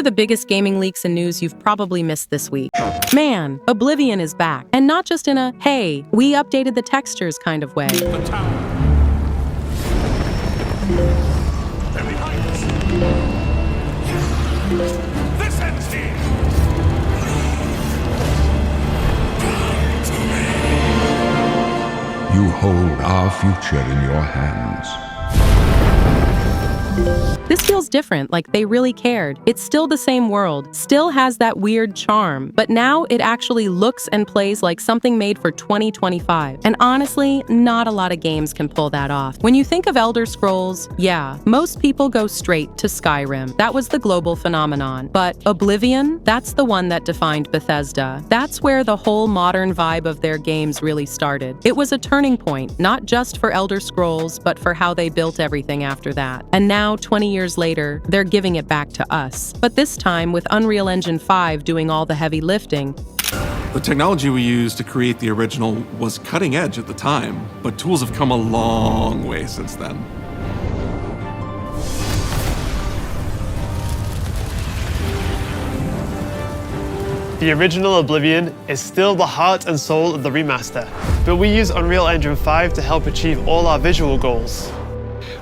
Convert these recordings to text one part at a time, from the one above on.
are the biggest gaming leaks and news you've probably missed this week. Man, Oblivion is back. And not just in a, hey, we updated the textures kind of way. The tower. They're behind us. This ends here. You hold our future in your hands. This feels different, like they really cared. It's still the same world, still has that weird charm, but now it actually looks and plays like something made for 2025. And honestly, not a lot of games can pull that off. When you think of Elder Scrolls, yeah, most people go straight to Skyrim. That was the global phenomenon. But Oblivion, that's the one that defined Bethesda. That's where the whole modern vibe of their games really started. It was a turning point, not just for Elder Scrolls, but for how they built everything after that. And now, 20 years later, they're giving it back to us. But this time with Unreal Engine 5 doing all the heavy lifting. The technology we used to create the original was cutting edge at the time, but tools have come a long way since then. The original Oblivion is still the heart and soul of the remaster, but we use Unreal Engine 5 to help achieve all our visual goals.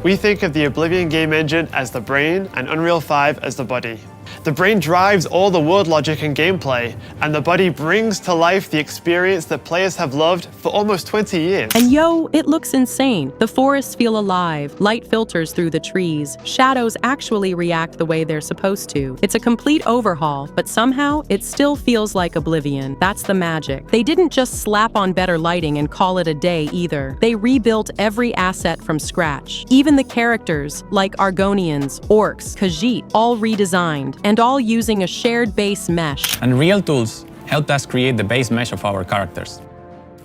We think of the Oblivion game engine as the brain and Unreal 5 as the body. The brain drives all the world logic and gameplay, and the body brings to life the experience that players have loved for almost 20 years. And yo, it looks insane. The forests feel alive, light filters through the trees, shadows actually react the way they're supposed to. It's a complete overhaul, but somehow it still feels like Oblivion. That's the magic. They didn't just slap on better lighting and call it a day either. They rebuilt every asset from scratch. Even the characters, like Argonians, Orcs, Khajiit, all redesigned, and all using a shared base mesh. Unreal tools helped us create the base mesh of our characters.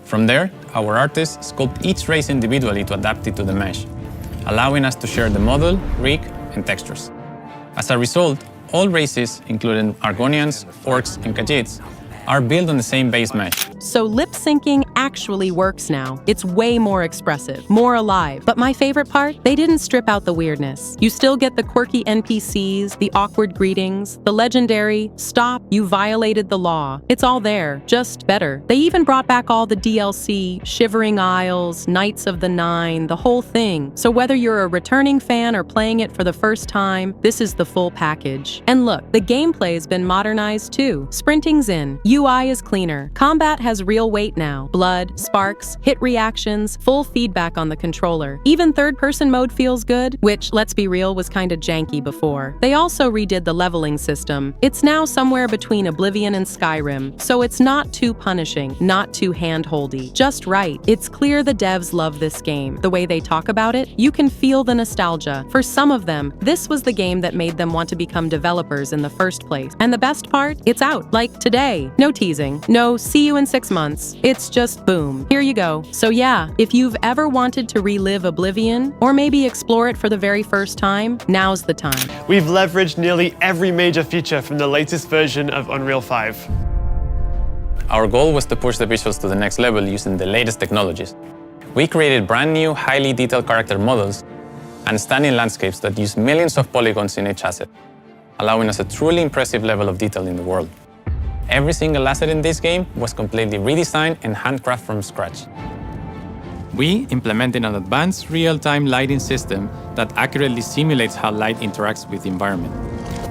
From there, our artists sculpt each race individually to adapt it to the mesh, allowing us to share the model, rig, and textures. As a result, all races, including Argonians, Orcs, and Khajiits, are built on the same base mesh. So lip syncing actually works now. It's way more expressive, more alive. But my favorite part? They didn't strip out the weirdness. You still get the quirky NPCs, the awkward greetings, the legendary, stop, you violated the law. It's all there, just better. They even brought back all the DLC, Shivering Isles, Knights of the Nine, the whole thing. So whether you're a returning fan or playing it for the first time, this is the full package. And look, the gameplay's been modernized too. Sprinting's in. UI is cleaner. Combat has real weight now. Blood, sparks, hit reactions, full feedback on the controller. Even third-person mode feels good, which, let's be real, was kinda janky before. They also redid the leveling system. It's now somewhere between Oblivion and Skyrim, so it's not too punishing, not too hand-holdy. Just right. It's clear the devs love this game. The way they talk about it, you can feel the nostalgia. For some of them, this was the game that made them want to become developers in the first place. And the best part? It's out, like today. No teasing, no see you in 6 months. It's just boom. Here you go. So yeah, if you've ever wanted to relive Oblivion, or maybe explore it for the very first time, now's the time. We've leveraged nearly every major feature from the latest version of Unreal 5. Our goal was to push the visuals to the next level using the latest technologies. We created brand new, highly detailed character models and stunning landscapes that use millions of polygons in each asset, allowing us a truly impressive level of detail in the world. Every single asset in this game was completely redesigned and handcrafted from scratch. We implemented an advanced real-time lighting system that accurately simulates how light interacts with the environment.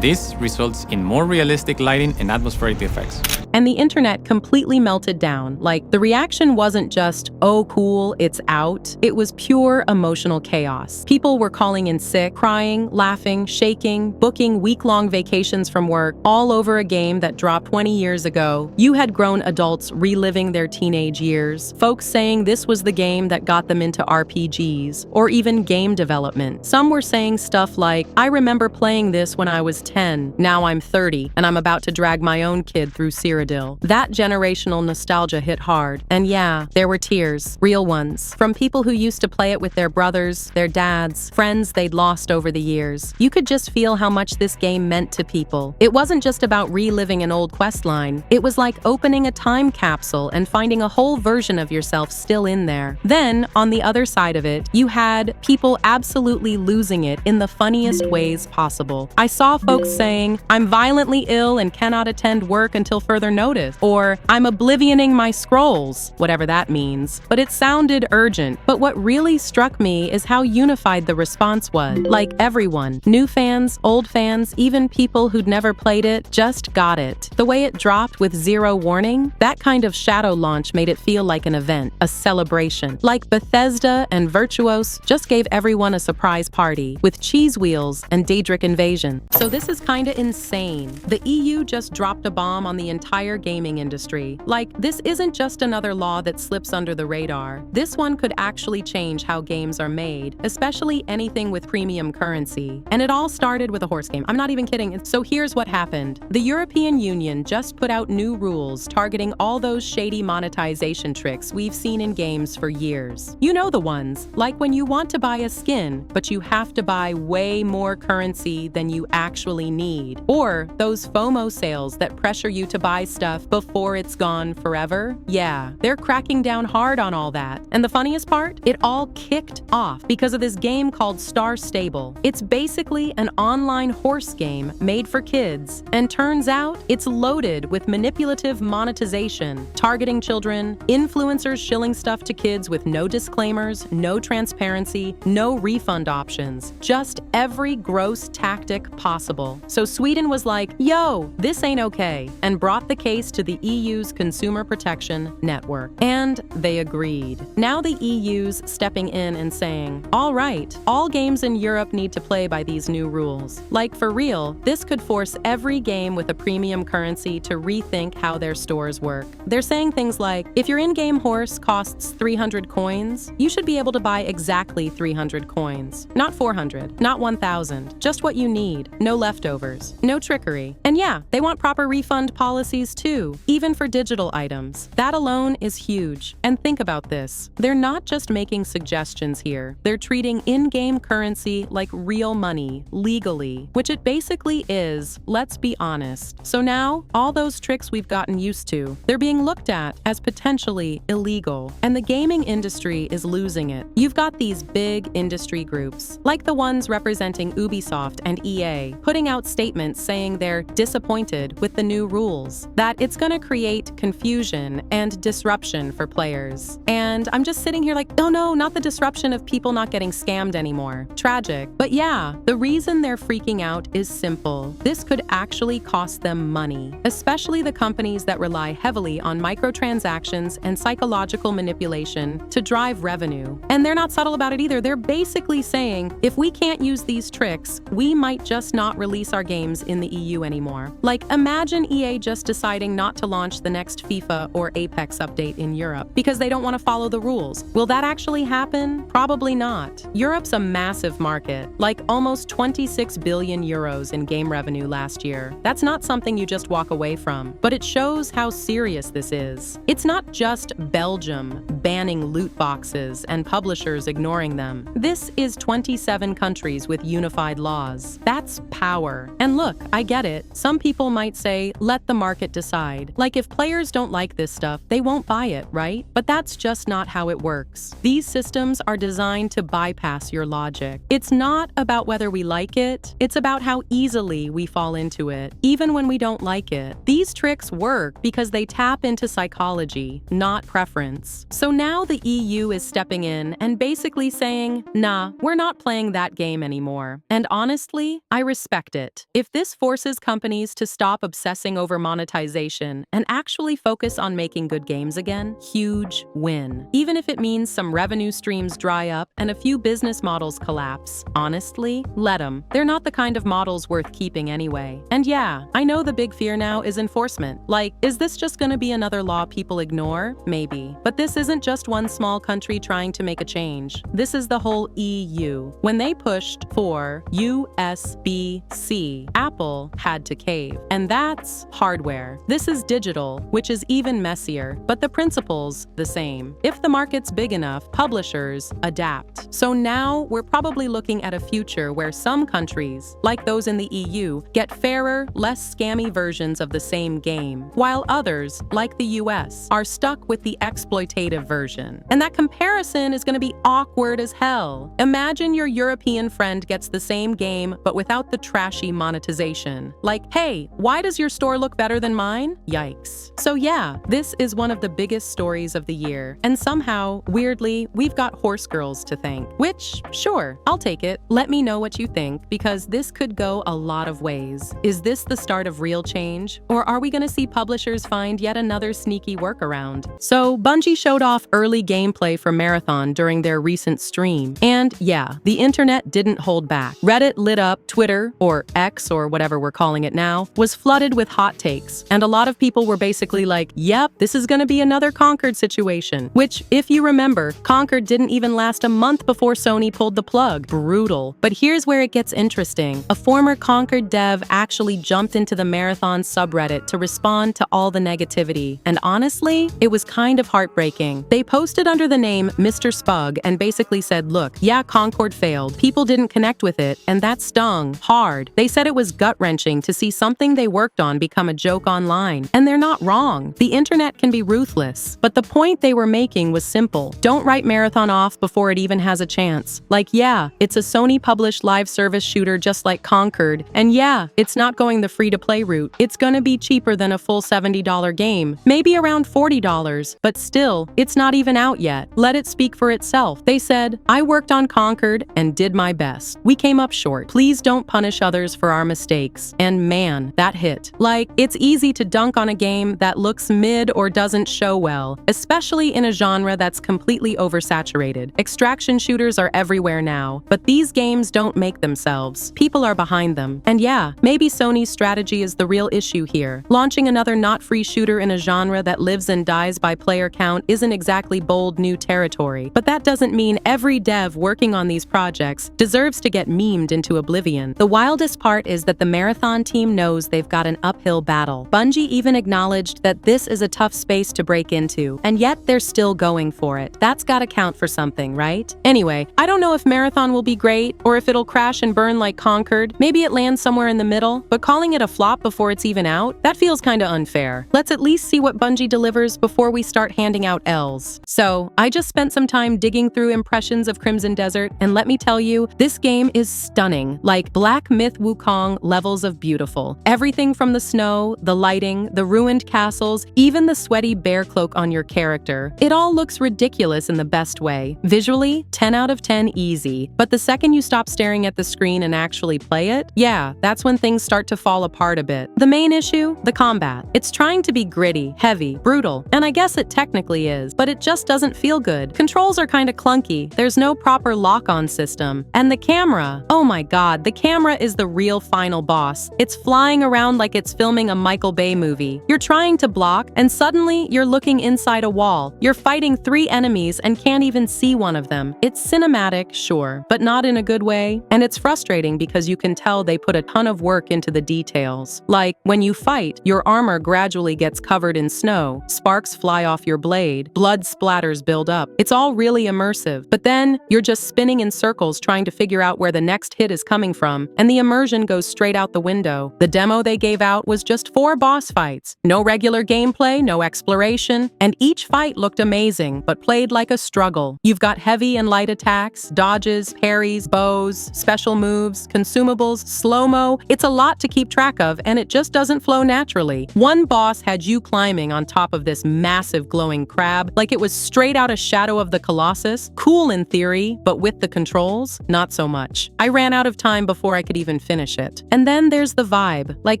This results in more realistic lighting and atmospheric effects. And the internet completely melted down. Like, the reaction wasn't just, oh cool, it's out. It was pure emotional chaos. People were calling in sick, crying, laughing, shaking, booking week-long vacations from work, all over a game that dropped 20 years ago. You had grown adults reliving their teenage years, folks saying this was the game that got them into RPGs, or even game development. Some were saying stuff like, I remember playing this when I was 10, now I'm 30, and I'm about to drag my own kid through Cyrano Cyrodiil. That generational nostalgia hit hard. And yeah, there were tears, real ones, from people who used to play it with their brothers, their dads, friends they'd lost over the years. You could just feel how much this game meant to people. It wasn't just about reliving an old quest line. It was like opening a time capsule and finding a whole version of yourself still in there. Then, on the other side of it, you had people absolutely losing it in the funniest ways possible. I saw folks saying, "I'm violently ill and cannot attend work until further notice," or "I'm oblivioning my scrolls," whatever that means. But it sounded urgent. But what really struck me is how unified the response was. Like everyone, new fans, old fans, even people who'd never played it, just got it. The way it dropped with zero warning, that kind of shadow launch made it feel like an event, a celebration. Like Bethesda and Virtuos just gave everyone a surprise party with cheese wheels and Daedric Invasion. So this is kinda insane. The EU just dropped a bomb on the entire gaming industry. Like, this isn't just another law that slips under the radar. This one could actually change how games are made, especially anything with premium currency. And it all started with a horse game. I'm not even kidding. So here's what happened. The European Union just put out new rules targeting all those shady monetization tricks we've seen in games for years. You know the ones, like when you want to buy a skin, but you have to buy way more currency than you actually need. Or those FOMO sales that pressure you to buy stuff before it's gone forever. Yeah, they're cracking down hard on all that. And the funniest part? It all kicked off because of this game called Star Stable. It's basically an online horse game made for kids, and turns out it's loaded with manipulative monetization, targeting children, influencers shilling stuff to kids with no disclaimers, no transparency, no refund options, just every gross tactic possible. So Sweden was like, "Yo, this ain't okay," and brought the case to the EU's Consumer Protection Network. And they agreed. Now the EU's stepping in and saying, "All right, all games in Europe need to play by these new rules." Like, for real, this could force every game with a premium currency to rethink how their stores work. They're saying things like, if your in-game horse costs 300 coins, you should be able to buy exactly 300 coins. Not 400, not 1,000, just what you need, no leftovers, no trickery. And yeah, they want proper refund policies too, even for digital items. That alone is huge. And think about this. They're not just making suggestions here. They're treating in-game currency like real money, legally, which it basically is, let's be honest. So now, all those tricks we've gotten used to, they're being looked at as potentially illegal. And the gaming industry is losing it. You've got these big industry groups, like the ones representing Ubisoft and EA, putting out statements saying they're disappointed with the new rules, that it's gonna create confusion and disruption for players. And I'm just sitting here like, oh no, not the disruption of people not getting scammed anymore. Tragic. But yeah, the reason they're freaking out is simple. This could actually cost them money, especially the companies that rely heavily on microtransactions and psychological manipulation to drive revenue. And they're not subtle about it either. They're basically saying, if we can't use these tricks, we might just not release our games in the EU anymore. Like, imagine EA just deciding not to launch the next FIFA or Apex update in Europe because they don't want to follow the rules. Will that actually happen? Probably not. Europe's a massive market, like almost 26 billion euros in game revenue last year. That's not something you just walk away from, but it shows how serious this is. It's not just Belgium banning loot boxes and publishers ignoring them. This is 27 countries with unified laws. That's power. And look, I get it. Some people might say, let the market decide. Like, if players don't like this stuff, they won't buy it, right? But that's just not how it works. These systems are designed to bypass your logic. It's not about whether we like it, it's about how easily we fall into it, even when we don't like it. These tricks work because they tap into psychology, not preference. So now the EU is stepping in and basically saying, nah, we're not playing that game anymore. And honestly, I respect it. If this forces companies to stop obsessing over monetization and actually focus on making good games again, huge win. Even if it means some revenue streams dry up and a few business models collapse, honestly, let them. They're not the kind of models worth keeping anyway. And yeah, I know the big fear now is enforcement. Like, is this just gonna be another law people ignore? Maybe. But this isn't just one small country trying to make a change. This is the whole EU. When they pushed for USB-C, Apple had to cave. And that's hardware. there. This is digital, which is even messier, but the principle's the same. If the market's big enough, publishers adapt. So now we're probably looking at a future where some countries, like those in the EU, get fairer, less scammy versions of the same game, while others, like the US, are stuck with the exploitative version. And that comparison is going to be awkward as hell. Imagine your European friend gets the same game, but without the trashy monetization. Like, hey, why does your store look better than mine? Yikes. So yeah, this is one of the biggest stories of the year, and somehow, weirdly, we've got horse girls to thank. Which, sure, I'll take it. Let me know what you think, because this could go a lot of ways. Is this the start of real change? Or are we gonna see publishers find yet another sneaky workaround? So, Bungie showed off early gameplay for Marathon during their recent stream. And yeah, the internet didn't hold back. Reddit lit up, Twitter, or X, or whatever we're calling it now, was flooded with hot takes. And a lot of people were basically like, yep, this is gonna be another Concord situation. Which, if you remember, Concord didn't even last a month before Sony pulled the plug. Brutal. But here's where it gets interesting. A former Concord dev actually jumped into the Marathon subreddit to respond to all the negativity. And honestly, it was kind of heartbreaking. They posted under the name Mr. Spug and basically said, look, yeah, Concord failed. People didn't connect with it, and that stung hard. They said it was gut-wrenching to see something they worked on become a joke online. And they're not wrong. The internet can be ruthless. But the point they were making was simple. Don't write Marathon off before it even has a chance. Like, yeah, it's a Sony-published live service shooter just like Concord, and yeah, it's not going the free-to-play route. It's gonna be cheaper than a full $70 game, maybe around $40, but still, it's not even out yet. Let it speak for itself. They said, I worked on Concord and did my best. We came up short. Please don't punish others for our mistakes. And man, that hit. Like, it's easy to dunk on a game that looks mid or doesn't show well, especially in a genre that's completely oversaturated. Extraction shooters are everywhere now, but these games don't make themselves. People are behind them. And yeah, maybe Sony's strategy is the real issue here. Launching another not-free shooter in a genre that lives and dies by player count isn't exactly bold new territory, but that doesn't mean every dev working on these projects deserves to get memed into oblivion. The wildest part is that the Marathon team knows they've got an uphill battle. Bungie even acknowledged that this is a tough space to break into, and yet they're still going for it. That's gotta count for something, right? Anyway, I don't know if Marathon will be great, or if it'll crash and burn like Concord. Maybe it lands somewhere in the middle, but calling it a flop before it's even out? That feels kinda unfair. Let's at least see what Bungie delivers before we start handing out L's. So, I just spent some time digging through impressions of Crimson Desert, and let me tell you, this game is stunning. Like Black Myth Wukong levels of beautiful. Everything from the snow, the lighting, the ruined castles, even the sweaty bear cloak on your character. It all looks ridiculous in the best way. Visually, 10 out of 10 easy. But the second you stop staring at the screen and actually play it, yeah, that's when things start to fall apart a bit. The main issue? The combat. It's trying to be gritty, heavy, brutal, and I guess it technically is, but it just doesn't feel good. Controls are kinda clunky, there's no proper lock-on system. And the camera, oh my god, the camera is the real final boss. It's flying around like it's filming a Michael Bay movie. You're trying to block, and suddenly you're looking inside a wall. You're fighting 3 enemies and can't even see one of them. It's cinematic, sure, but not in a good way. And it's frustrating because you can tell they put a ton of work into the details. Like, when you fight, your armor gradually gets covered in snow, sparks fly off your blade, blood splatters build up. It's all really immersive. But then, you're just spinning in circles trying to figure out where the next hit is coming from, and the immersion goes straight out the window. The demo they gave out was just 4 boss fights. No regular gameplay, no exploration, and each fight looked amazing, but played like a struggle. You've got heavy and light attacks, dodges, parries, bows, special moves, consumables, slow-mo. It's a lot to keep track of, and it just doesn't flow naturally. One boss had you climbing on top of this massive glowing crab, like it was straight out of Shadow of the Colossus. Cool in theory, but with the controls, not so much. I ran out of time before I could even finish it. And then there's the vibe. Like,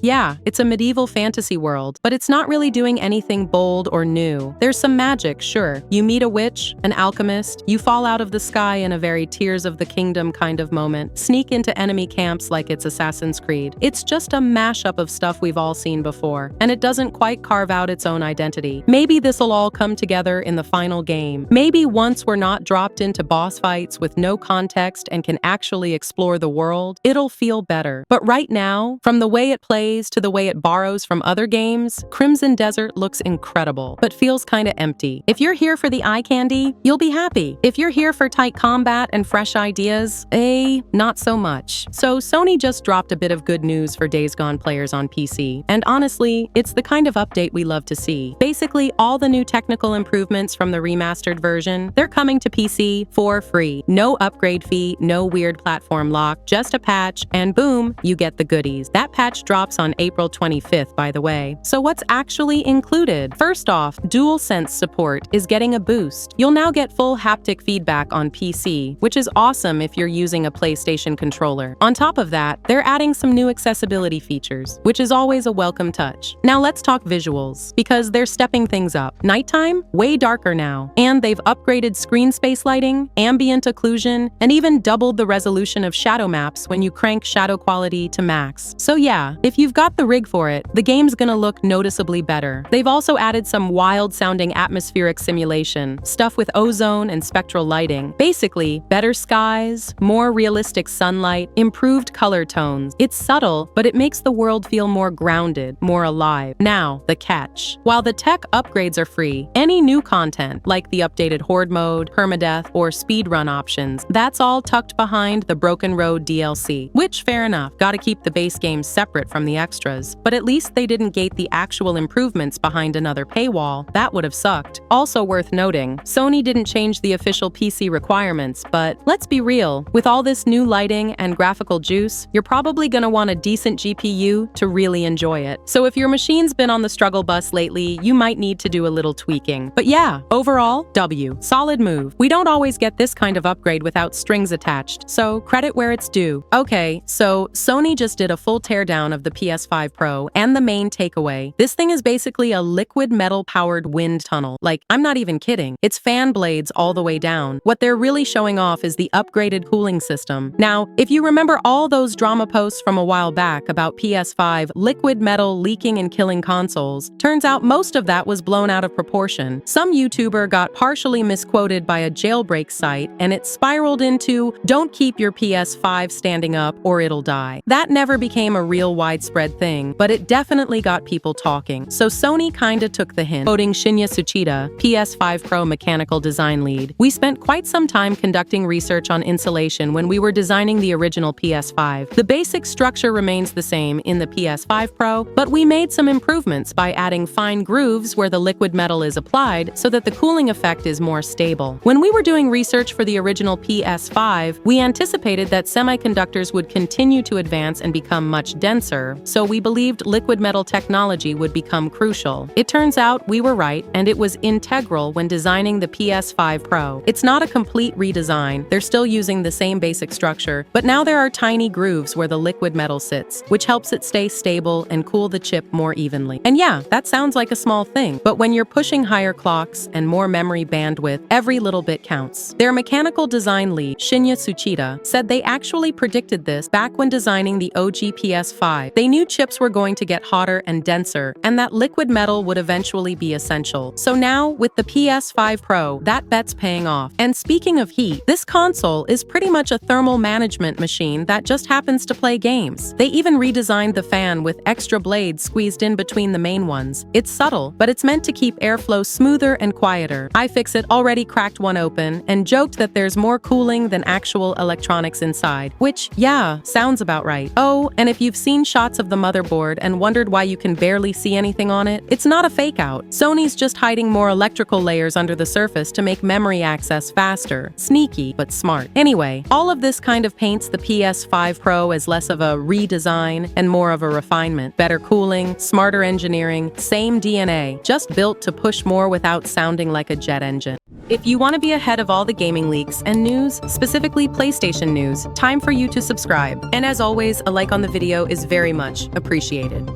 yeah, it's a medieval fantasy world, but it's not really doing anything bold or new. There's some magic, sure. You meet a witch, an alchemist, you fall out of the sky in a very Tears of the Kingdom kind of moment, sneak into enemy camps like it's Assassin's Creed. It's just a mashup of stuff we've all seen before, and it doesn't quite carve out its own identity. Maybe this'll all come together in the final game. Maybe once we're not dropped into boss fights with no context and can actually explore the world, it'll feel better. But right now, from the way it plays to the way it borrows from from other games, Crimson Desert looks incredible, but feels kinda empty. If you're here for the eye candy, you'll be happy. If you're here for tight combat and fresh ideas, not so much. So Sony just dropped a bit of good news for Days Gone players on PC, and honestly, it's the kind of update we love to see. Basically, all the new technical improvements from the remastered version, they're coming to PC for free. No upgrade fee, no weird platform lock, just a patch, and boom, you get the goodies. That patch drops on April 25th, by the way. So what's actually included? First off, DualSense support is getting a boost. You'll now get full haptic feedback on PC, which is awesome if you're using a PlayStation controller. On top of that, they're adding some new accessibility features, which is always a welcome touch. Now let's talk visuals, because they're stepping things up. Nighttime? Way darker now. And they've upgraded screen space lighting, ambient occlusion, and even doubled the resolution of shadow maps when you crank shadow quality to max. So yeah, if you've got the rig for it, the game's gonna look noticeably better. They've also added some wild-sounding atmospheric simulation, stuff with ozone and spectral lighting. Basically, better skies, more realistic sunlight, improved color tones. It's subtle, but it makes the world feel more grounded, more alive. Now, the catch. While the tech upgrades are free, any new content, like the updated Horde mode, permadeath, or speedrun options, that's all tucked behind the Broken Road DLC. Which, fair enough, gotta keep the base game separate from the extras. But at least they didn't gate the actual improvements behind another paywall. That would have sucked. Also worth noting, Sony didn't change the official PC requirements, but let's be real, with all this new lighting and graphical juice, you're probably gonna want a decent GPU to really enjoy it. So if your machine's been on the struggle bus lately, you might need to do a little tweaking. But yeah, overall, W. Solid move. We don't always get this kind of upgrade without strings attached, so credit where it's due. Okay, so Sony just did a full teardown of the PS5 Pro, and the main takeaway. This thing is basically a liquid metal-powered wind tunnel. Like, I'm not even kidding. It's fan blades all the way down. What they're really showing off is the upgraded cooling system. Now, if you remember all those drama posts from a while back about PS5 liquid metal leaking and killing consoles, turns out most of that was blown out of proportion. Some YouTuber got partially misquoted by a jailbreak site, and it spiraled into, "Don't keep your PS5 standing up or it'll die." That never became a real widespread thing, but it definitely got people talking. So Sony kinda took the hint, quoting Shinya Tsuchida, PS5 Pro mechanical design lead. "We spent quite some time conducting research on insulation when we were designing the original PS5. The basic structure remains the same in the PS5 Pro, but we made some improvements by adding fine grooves where the liquid metal is applied so that the cooling effect is more stable. When we were doing research for the original PS5, we anticipated that semiconductors would continue to advance and become much denser, so we believed liquid metal technology would become crucial. It turns out we were right, and it was integral when designing the PS5 Pro. It's not a complete redesign, they're still using the same basic structure, but now there are tiny grooves where the liquid metal sits, which helps it stay stable and cool the chip more evenly. And yeah, that sounds like a small thing, but when you're pushing higher clocks and more memory bandwidth, every little bit counts. Their mechanical design lead, Shinya Tsuchida, said they actually predicted this back when designing the OG PS5. They knew chips were going to get hotter and denser, and that liquid metal would eventually be essential. So now, with the PS5 Pro, that bet's paying off. And speaking of heat, this console is pretty much a thermal management machine that just happens to play games. They even redesigned the fan with extra blades squeezed in between the main ones. It's subtle, but it's meant to keep airflow smoother and quieter. iFixit already cracked one open and joked that there's more cooling than actual electronics inside, which, yeah, sounds about right. Oh, and if you've seen shots of the motherboard and wondered why you can barely see anything on it, it's not a fake out. Sony's just hiding more electrical layers under the surface to make memory access faster. Sneaky, but smart. Anyway, all of this kind of paints the PS5 Pro as less of a redesign and more of a refinement. Better cooling, smarter engineering, same DNA, just built to push more without sounding like a jet engine. If you want to be ahead of all the gaming leaks and news, specifically PlayStation news, time for you to subscribe. And as always, a like on the video is very much appreciated.